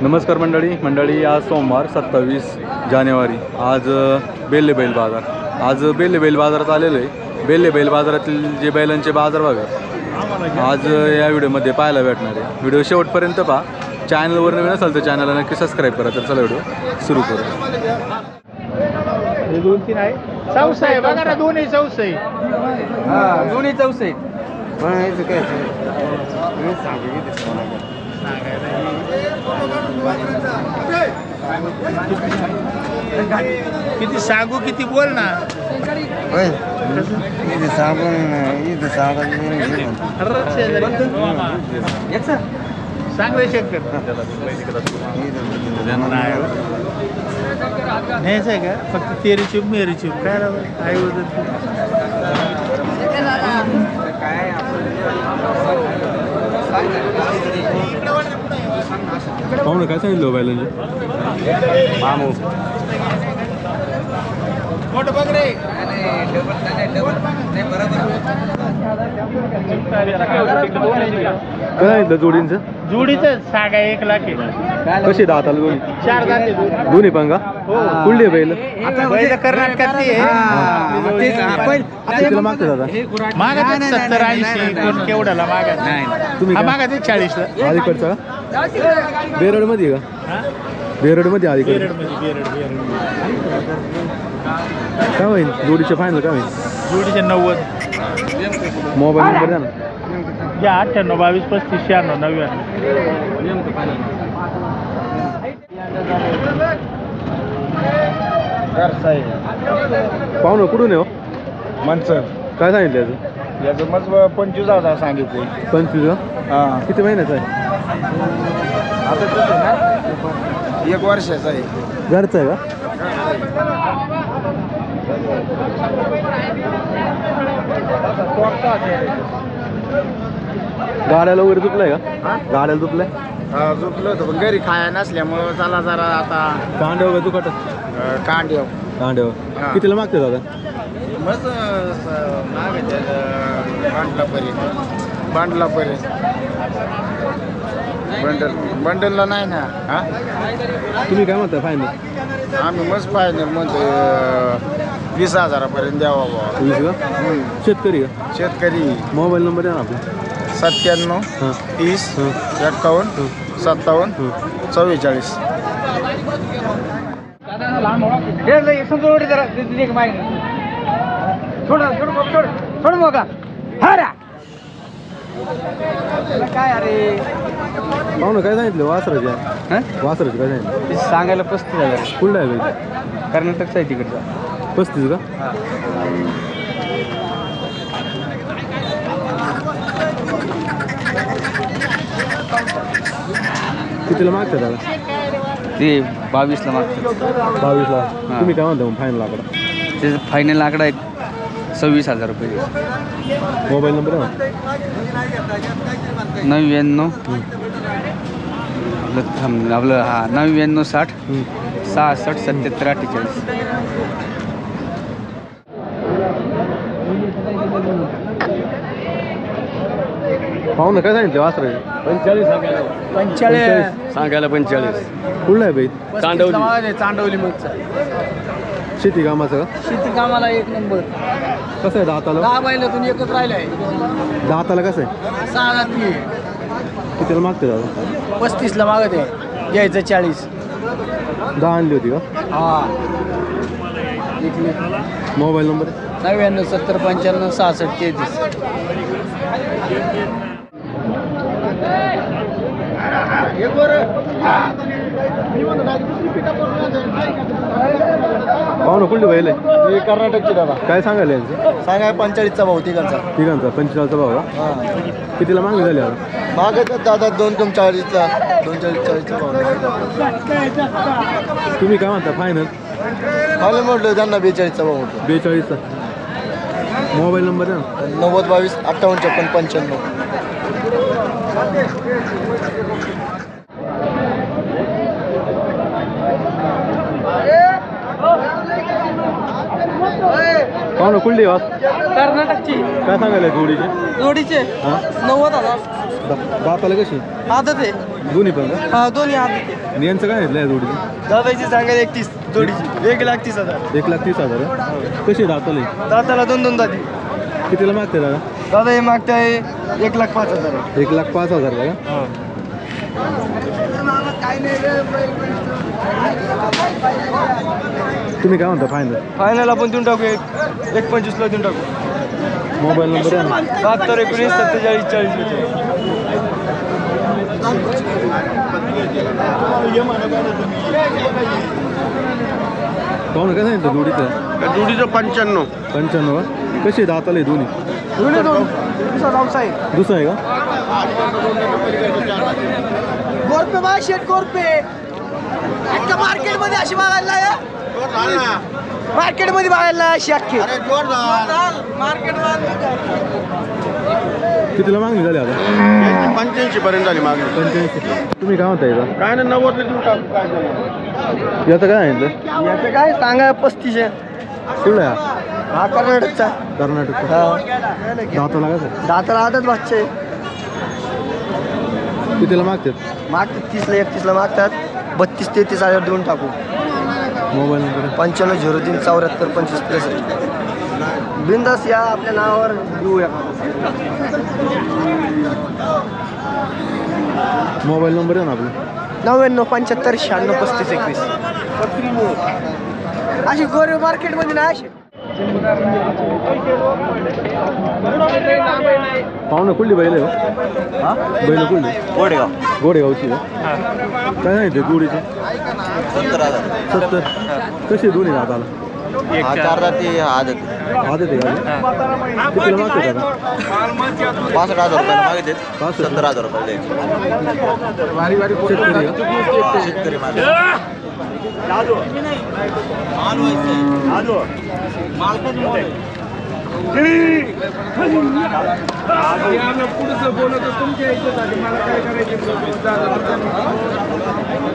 नमस्कार मंडळी आज सोमवार 27 जानेवारी आज बेल्ले बैल बाजार आज बेल्ले बैल बाजारात आलेलो आहे। बेल्ले बैल बाजारातील जे बैलांचे बाजार बघा आज या व्हिडिओमध्ये पाहायला भेटणार आहे। व्हिडिओ शेवटपर्यंत पहा। चॅनलवर नवीन असाल तर चॅनलला नक्की सबस्क्राईब करा। तर चला व्हिडिओ सुरू करू। हे 2-3 आहे चौसा आहे बघा ना, दोन्ही चौसा आहे। हां दोन्ही चौसा आहे। म्हणायचं काय मी किती सांगू किती बोल ना। होय इथे साबण इथे साबण सांग रे शेतकर न्यायचं आहे का? फक्त तेरी चूप मेरी चूप काय राव आई पाहू ना काय सांगितलं बैलांचे मामू मोठं बघ रे। काय सांगितलं जोडींचं? जोडीचं सांगा 1 लाख आहे। कशी दाताला दोन्ही 4 दाते दोन्ही पण का? कुठले बैल? बैल कर्नाटकातली आहे। कितीला मागतात दादा? मागत 70-80 कोण केवढ्याला मागत नाही। तुम्ही मागत 40 ला। अलीकडचा का? बेरड मध्ये का? बेरड मध्ये अलीकडे काय होईल जोडीचे फायनल काय होईल? जोडीचे 90। मोबाईल नंबर द्या ना। या 98 22 35 96 99। पाहू ना कुठून आहे हो? माणसं काय सांगितलं याचं? याचं मग 25,000 सांगितले। 25 हां किती महिन्याचं आहे? आता कसं ना 1 वर्षाचा आहे। घरचं आहे का? गाड्याला वगैरे तुटलाय का? गाड्याला तुटलाय? झोपलं होतं पण घरी खाया नसल्यामुळं चला जरा आता कांड्यावर का दुखाट? कांड्या कांड्यावर हां. कितीला मागते दादा? मस्त बांडलापर्यंत बंडलला नाही ना। हा तुम्ही काय म्हणता फायनल? आम्ही मस्त फायनल म्हणतो 20,000 द्यावा बाबा। 20 का? शेतकरी का? शेतकरी। मोबाईल नंबर द्या ना आपला। 97 हां 30 हां 51 57 44। काय अरे पाहू ना काय सांगितलं वासराचे? वासराचे काय सांगितलं? सांगायला 35,000। कुठला आहे बैल? कर्नाटकचा आहे तिकडचा। 35 का? कितीला मागतात दादा? ते 22ला मागतात। 22ला तुम्ही काय म्हणता मग फायनल आकडा? त्याचं फायनल आकडा आहे 26,000 रुपये। मोबाईल नंबर आहे 99 आपलं हा 99 60 66 77 48। पाहू ना काय सांगितलं वासराचे? 45 सांगायला 45। कुठला आहे बैल? चांडवली मगचा शेती कामाचं का? शेती कामाला 1 नंबर। कसं आहे दाताला? 10 बैलातून एकच राहिलाय। दाताला कसं आहे? 6 दाती। कितीला मागते दादा? 35 ला मागत आहे, घ्यायचं 40। 10 आणली होती का? हा मोबाईल नंबर? 99 70 95 66 33। पाहू ना कुठली बैल आहे? हे कर्नाटकची दादा। काय सांगायला यांचं? सांगाय 45चा भाव तिघांचा। 45चा भाव का? हां कितीला मागणी झाली आता? मागत दादा 2-40चा 2-40-40चा भाव। तुम्ही काय म्हणता फायनल? मला म्हटलं त्यांना 42चा भाव होतो। 42चा मोबाईल नंबर आहे ना? 90 22 58 56 95। पाहू ना कुठली वास? कर्नाटकची काय सांगायला जोडीचे? जोडीचे हां 90,000। दाताला कशी आदत आहे दोन्ही पण का हा दोन्ही आदत आहे आणि यांचं काय घेतलं या जोडीची दादाची सांगायला 31 जोडीची 1,30,000 1,30,000 कशी दाताला दादाला 2 दाती कितीला मागते दादा दादा हे मागताय 1,05,000 1,05,000 का तुम्ही काय म्हणता फायनल फायनल आपण देऊन टाकू 1,25,000 देऊन टाकू मोबाईल नंबर आहे ना 72 19 47 40 पाहुणं काय सांगितलं जोडीचं जोडीचं 95. 95 कशी दाताला दोन्ही दुसरा आहे का गोरपे बा शेट गोरपे मार्केटमध्ये अशी बघायला मार्केटमध्ये बघायला अशी अख्खी कितीला मागणी झाली आता 85 पर्यंत झाली मागणी 85 तुम्ही काय म्हणता याचा काय ना 90 देऊन टाकू काय याचं काय सांगितलं याचं काय सांगा 35 कुठला आहे हा कर्नाटकचा कर्नाटकचा दाताला का सर दाताला आदत वाजचे कितीला मागतात मागतात 30ला 31ला मागतात 32-33,000 देऊन टाकू मोबाईल नंबर 9503 बिंदास या आपल्या नावावर देऊया मोबाईल नंबर आहे ना आपला 99-75-96-35 अशी गोरे मार्केटमध्ये ना अशी पाहुणं कुठली बैल आहे हा बैल कुठली गोडेगाव गोडेगावची का काय सांगितलं जोडीचे 70 कशी दोन्ही दाताला 4 दाती आदत आदत आहे का कितीला मागतात आता 65,000 रुपयाला मागितले 70,000 रुपये शेतकरी का? शेतकरी मागे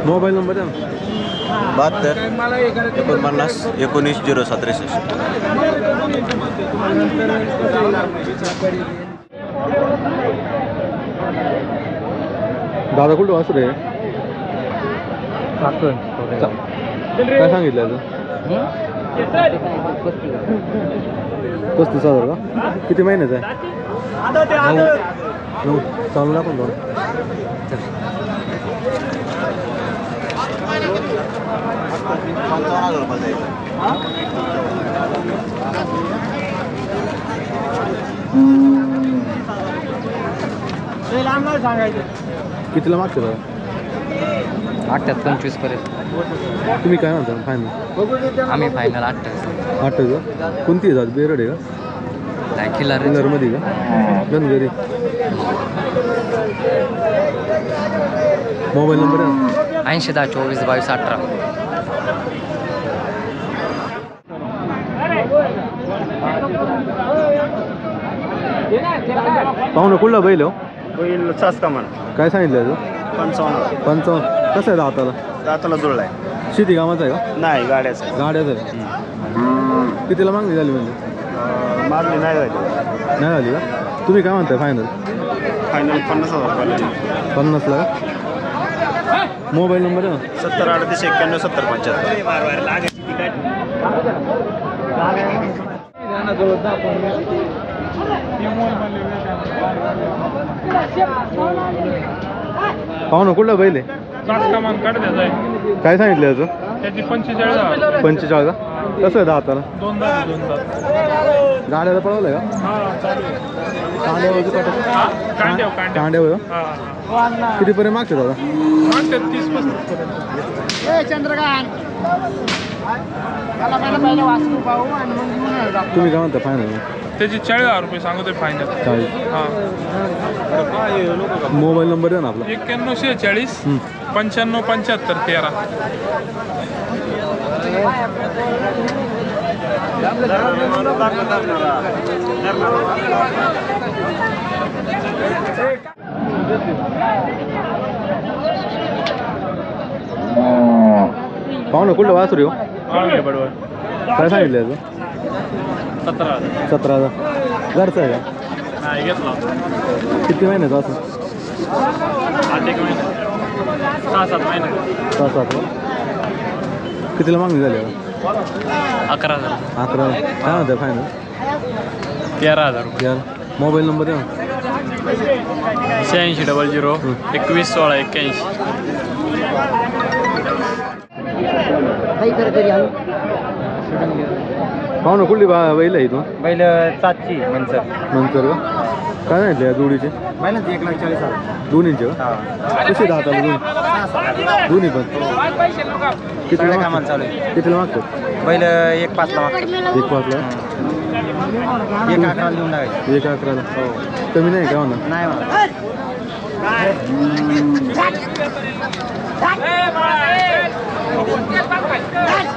मोबाईल नंबर आहे ना 72 49 19 067. दादा कुठं वासर आहे काय सांगितलं याचं 35,000 का किती महिन्याचं आहे 9 चालू ना पण दोन कितीला मागते दादा 28-25 पर्यंत तुम्ही काय म्हणता फायनल आम्ही फायनल 28 8 का कोणती आहे जात बेरड आहे का किल्लार किल्लरमध्ये का गणगरी मोबाईल नंबर आहे ना 80-10-24-22-18 पाहुणं कुठला बैल हो बैल सासकामान काय सांगितलं याचं 55 55 कसं आहे दाताला दाताला जुळलाय शेती कामाचं आहे का नाही गाड्याचं गाड्याचं आहे कितीला मागणी झाली म्हणजे मागणी नाही झाली नाही झाली का तुम्ही काय म्हणताय फायनल फायनल 50,000 रुपयाला 50ला का मोबाईल नंबर आहे ना 70 38 91 70 पाहुणं कुठला बैल आहे काय सांगितलं याचं त्याची 45,000 45 का कसं आहे दाताला 2 दात गाड्याला पळवलंय का कांड्यावर कितीपर्यंत मागते दादा तुम्ही काय म्हणता फायनल त्याची 40,000 रुपये सांगतोय फायनल 40 मोबाईल नंबर आहे ना आपला 9146 95 75 13 पाहुणं कुठलं वासरू हो काय सांगितलं याचं 17,000 घरचं आहे का किती महिन्याचं असं सहा सात महिने 6-7 कितीला मागणी झाली आता? 11,000 11 काय म्हणताय फायनल? 13,000 यार मोबाईल नंबर द्या ना. 8600 21 16 81. पाहू ना कुठली बैल आहे इथून बैल 7ची मंचर नंतर का काय सांगितलं या जोडीचे? बैलांची 1,40,000. दोन्हीचे का? कसे दाताला दोन्ही पण सगळ्या कामाला चालू आहे. कितीला मागतात? बैल 1,5ला मागतात. 1,5ला 1,11ला लिहून लागायचे. 1,11ला कमी नाही का म्हणा? नाही मला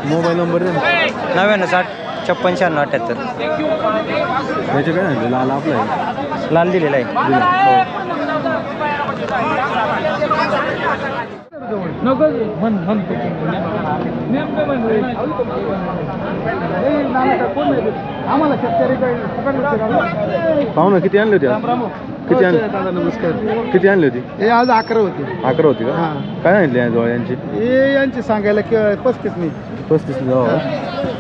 मोबाईल नंबर द्या ना. 99 60 56 96 78. याचे काय सांगितलं? लाल आपला आहे लाल दिलेला आहे. दिला. पाहू ना किती आणली होती आज? किती आणली? नमस्कार. किती आणली होती? हे आज 11 होते. 11 होती का? काय सांगितले या जवळ यांची? हे यांची सांगायला 35 नाही 35 जाऊ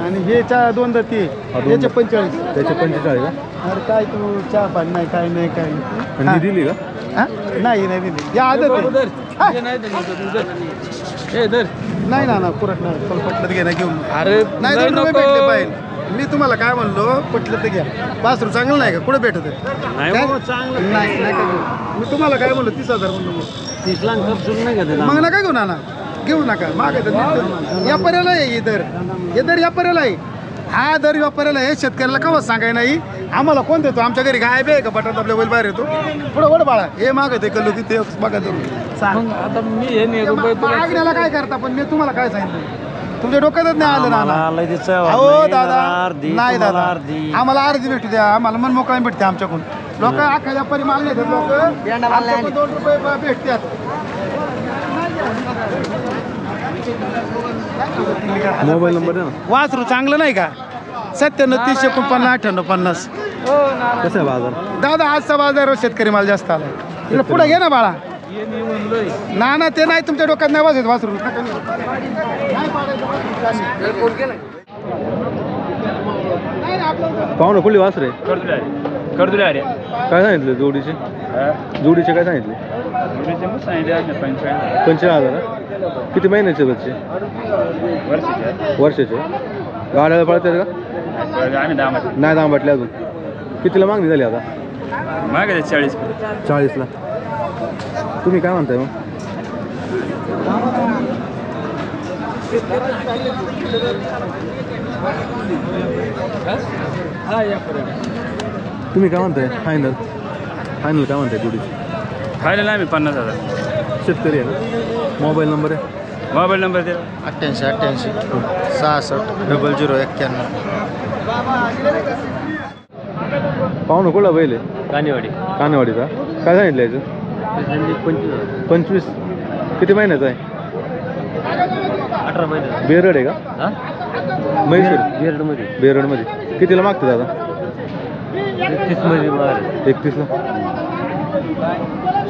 आणि हे 2 दती याचे 45. त्याचे 45 का? अरे काय तू चहा पाणी नाही काय नाही काय आणि ही दिली का? हा? नाही नाही दिली या आदत नाही ना पुरत नाही चल पटलं तर घे ना घेऊन अरे नाही 2 रुपये भेटले पाहिजे. मी तुम्हाला काय म्हणलो पटलं तर घ्या. 5 रुपये चांगलं नाही का कुठे भेटत काय? नाही नाही काय मी तुम्हाला काय म्हणलो 30,000 म्हणलो मग नका घेऊ ना घेऊ नका मागायचं व्यापाऱ्याला आहे हे दर व्यापाऱ्याला आहे. हा दर व्यापाऱ्याला आहे. शेतकऱ्याला कवच सांगाय नाही. आम्हाला कोण देतो? आमच्या घरी गाय बे का बटाट आपल्या बैल बाहेर येतो पुढं वड बाळा हे मागत कल्लो की ते बघा मागण्याला काय करता पण मी तुम्हाला काय सांगितलं तुमच्या डोक्यातच नाही आलं ना हो दादा नाही दादा आम्हाला अर्धी भेटू द्या. आम्हाला मन मोकळा भेटते आमच्याकडून. लोक अख्खा व्यापारी माल नाही लोक 2 रुपये भेटतात. मोबाईल नंबर द्या ना. वासरू चांगलं नाही का? 97 30 49 58 50. कसं आहे बाजार? दादा आजचा बाजार शेतकरी माल जास्त आला इकडे पुढे घे ना बाळा. ना ते नाही तुमच्या डोक्यात नाही वाजत वासरू. पाहू ना कुठली वासरे कर्दुले अरे काय सांगितले जोडीचे? जोडीचे काय सांगितले? 45,000. किती महिन्याचे बच्चे? वर्षाचे. गाड्याला पळतात का? नाही दाम म्हटले अजून. कितीला मागणी झाली आता? 40ला. तुम्ही काय म्हणताय मग? तुम्ही काय म्हणताय? फायनल काय म्हणताय जोडीची? फायनल आम्ही 50,000. शेतकरी आहे ना? मोबाईल नंबर आहे? मोबाईल नंबर द्या. 88 88 66 00 91. पाहू ना कुठला बैल आहे? कानेवाडी. कानेवाडीचा. काय सांगितलं याचं? 25. किती महिन्याचा आहे? 18 महिने. बेरड आहे का? म्हैसूर बिर्डमध्ये बेरडमध्ये. कितीला मागते दादा? 31 31ला.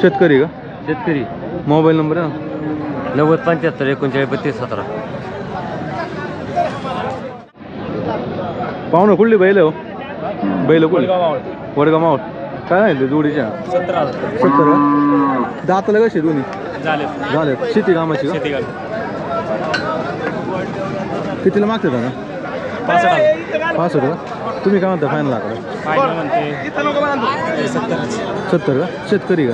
शेतकरी का? शेतकरी. मोबाईल नंबर आहे ना? 90 75 39 32 17. पाहू ना कुठली बैल आहे हो? बैल कुठली? वडगाव मावळ. काय सांगितलं जोडीच्या? 17,000 का? दाताला कशी दोन्ही? झाले. शेती कामाची का? कितीला मागते दादा? 65 का? तुम्ही काय म्हणता फायनल आकडा? 70 का? शेतकरी का?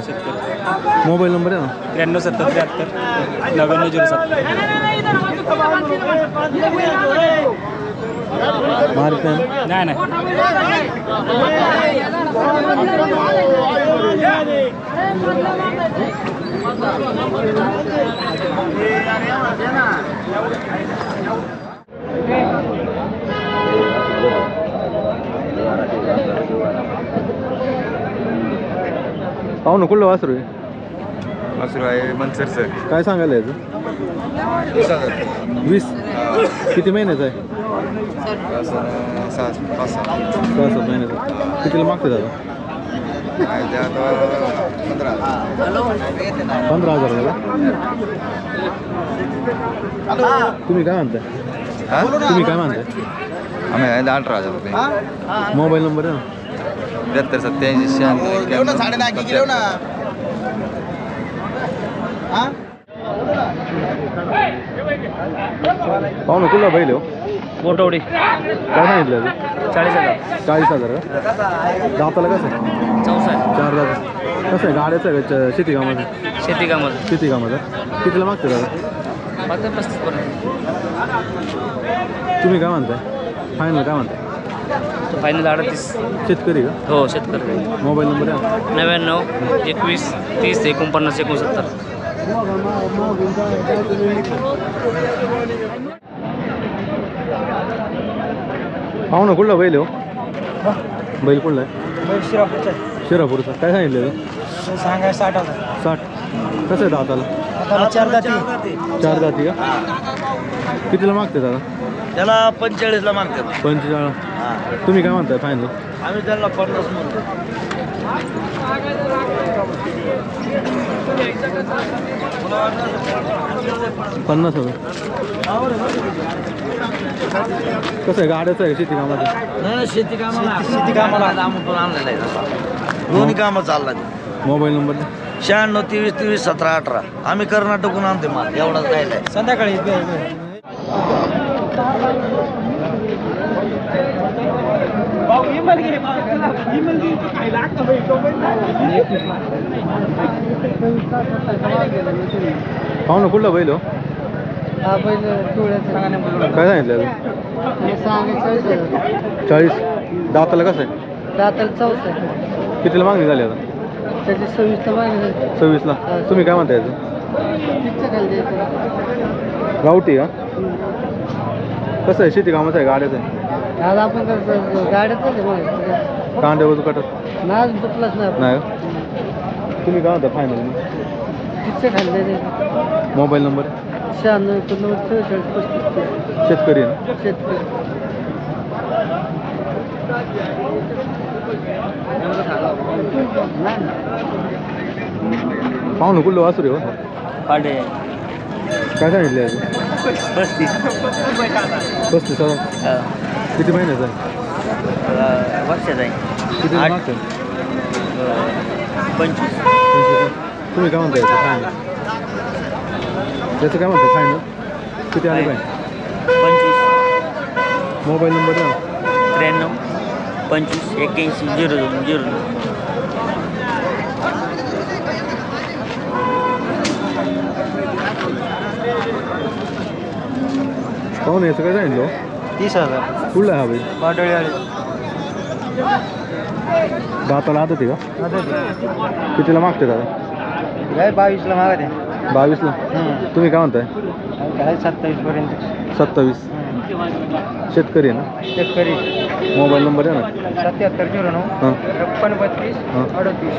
मोबाईल नंबर आहे ना? 93 70 73 99 07. मारित नाही ना? नाही पाहू ना कुठलं वासरू आहे? वासरू आहे मंचर सर. काय सांगायला याचं? 20. किती महिन्याचं आहे? 6 5 6-7 महिन्याचं. कितीला मागते दादा? 15,000 का? तुम्ही काय म्हणताय? तुम्ही काय म्हणताय? आम्ही 18,000 रुपये. मोबाईल नंबर आहे ना? 73 87 पाहू ना कुठला बैल हो? मोठवडी काय सांगितलं 40,000 40,000 का? दाताला कसं आहे? 4 दात कसं आहे? गाड्याचं आहे का शेती कामाचं? शेती कामाचं शेती कामाचं कितीला मागते दादा? 35 पर्यंत तुम्ही काय म्हणताय? फायनल काय म्हणताय? फायनल 38. शेतकरी का? हो शेतकरी. मोबाईल नंबर आहे 99 21 30 49 69. पाहू ना कुठला बैल हो? बैल कुठला आहे? शिरापूरचा काय सांगितलं? सांगाय 60,000. 60 कसं आहे दाताला? 4 दाती. 4 दाती का? कितीला मागते दादा? त्याला 45ला मागतात. 45. तुम्ही काय म्हणताय फायनल? आम्ही त्याला 50 म्हणतो. 50,000. कसं आहे? गाड्याचं आहे शेती कामाचं? नाही शेती कामाला आमून आणलेला आहे. दोन्ही कामं चालला. Mobile number 96 23 23 17 18. आम्ही कर्नाटकहून आणते माल एवढाच राहिलाय. संध्याकाळी पाहू ना कुठला बैल हो? काय सांगितलं? 40. दाताला कसं आहे? दाताला 64. कितीला मागणी झाली आता? त्याची 26ला मागणी 26ला. तुम्ही काय म्हणताय याचं? खाली द्यायचं. गावठी का? कसं आहे? शेती कामाचं आहे गाड्याचं आहे? आज आपण गाड्याच मग कांदे वजू कटत नाच दुखलाच नाही नाही का? तुम्ही काय म्हणता फायनल? तिथचं खाली द्यायचं. Mobile number 96 89 44 35. शेतकरी आहे ना? शेतकरी. पाहू ना कुठलं वासुरी हो? पाडे काय सांगितलं याचं? 35,000. किती महिन्याचं आहे? वर्षाचा आहे. किती मागतं? 25. तुम्ही काय म्हणता याचं फायनल? याचं काय म्हणतं फायनल? किती आले पाहिजे? 25. मोबाईल नंबर द्या. 93 25 81 02 02. पाहून याचं काय सांगितलं? 30,000. कुठला आहे हा बैल? बाडळी आली. दाताला आदत आहे का? कितीला मागते दादा? काय 22ला मागत आहे. 22ला. तुम्ही काय म्हणताय? काय 27 पर्यंत. 27. शेतकरी आहे ना? शेतकरी. मोबाईल नंबर आहे ना? 77 09 हां 56 हां 38.